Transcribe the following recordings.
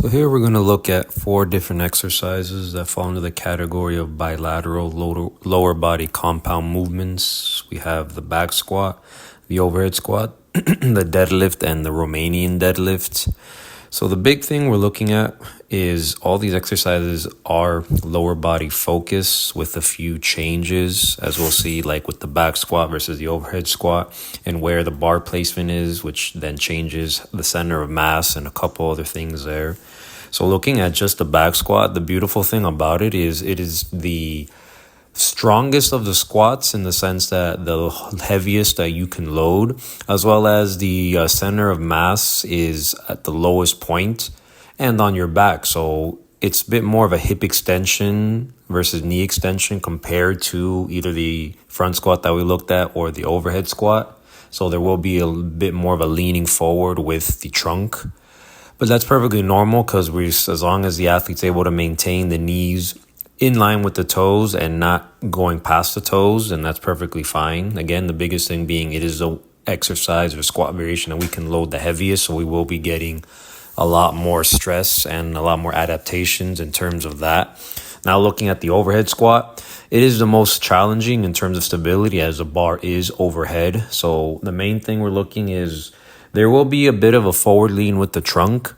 So here we're going to look at 4 different exercises that fall into the category of bilateral lower body compound movements. We have the back squat, the overhead squat, the deadlift, and the Romanian deadlift. So the big thing we're looking at is all these exercises are lower body focus with a few changes, as we'll see, like with the back squat versus the overhead squat and where the bar placement is, which then changes the center of mass and a couple other things there. So looking at just the back squat, the beautiful thing about it is the strongest of the squats in the sense that the heaviest that you can load, as well as the center of mass is at the lowest point and on your back. So it's a bit more of a hip extension versus knee extension compared to either the front squat that we looked at or the overhead squat. So there will be a bit more of a leaning forward with the trunk. But that's perfectly normal because as long as the athlete's able to maintain the knees in line with the toes and not going past the toes, and that's perfectly fine. Again, the biggest thing being it is a exercise or squat variation that we can load the heaviest, so we will be getting a lot more stress and a lot more adaptations in terms of that. Now looking at the overhead squat, it is the most challenging in terms of stability as the bar is overhead. So the main thing we're looking is there will be a bit of a forward lean with the trunk,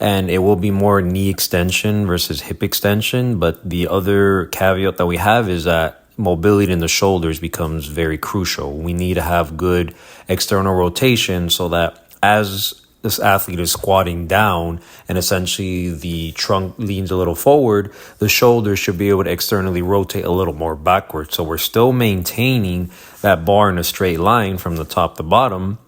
and it will be more knee extension versus hip extension. But the other caveat that we have is that mobility in the shoulders becomes very crucial. We need to have good external rotation so that as this athlete is squatting down and essentially the trunk leans a little forward, the shoulders should be able to externally rotate a little more backwards. So we're still maintaining that bar in a straight line from the top to bottom,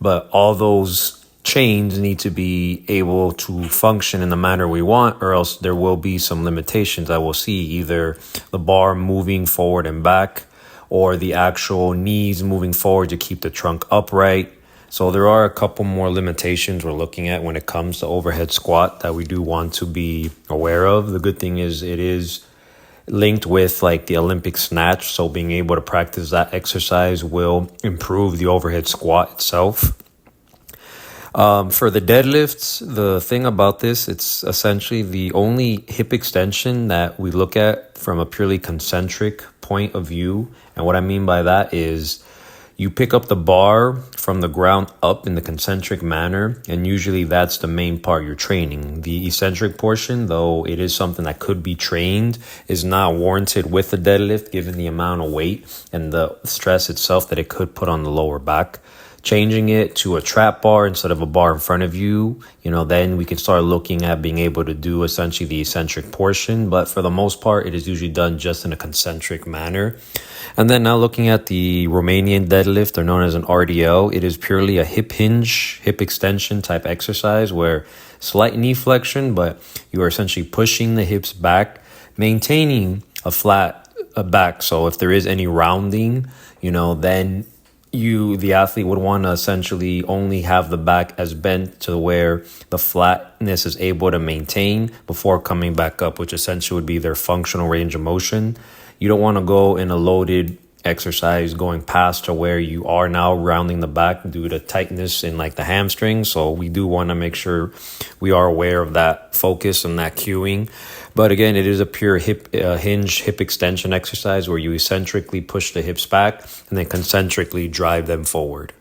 but all those chains need to be able to function in the manner we want, or else there will be some limitations that we'll see, either the bar moving forward and back or the actual knees moving forward to keep the trunk upright. So there are a couple more limitations we're looking at when it comes to overhead squat that we do want to be aware of. The good thing is it is linked with like the Olympic snatch, so being able to practice that exercise will improve the overhead squat itself. For the deadlifts, the thing about this, it's essentially the only hip extension that we look at from a purely concentric point of view. And what I mean by that is you pick up the bar from the ground up in the concentric manner, and usually that's the main part you're training. The eccentric portion, though it is something that could be trained, is not warranted with the deadlift given the amount of weight and the stress itself that it could put on the lower back. Changing it to a trap bar instead of a bar in front of you, then we can start looking at being able to do essentially the eccentric portion. But for the most part, it is usually done just in a concentric manner. And then now looking at the Romanian deadlift, or known as an RDL, it is purely a hip hinge, hip extension type exercise where slight knee flexion, but you are essentially pushing the hips back, maintaining a flat back. So if there is any rounding, then the athlete would want to essentially only have the back as bent to where the flatness is able to maintain before coming back up, which essentially would be their functional range of motion. You don't want to go in a loaded exercise going past to where you are now rounding the back due to tightness in like the hamstrings. So we do want to make sure we are aware of that focus and that cueing. But again, it is a pure hinge hip extension exercise where you eccentrically push the hips back and then concentrically drive them forward.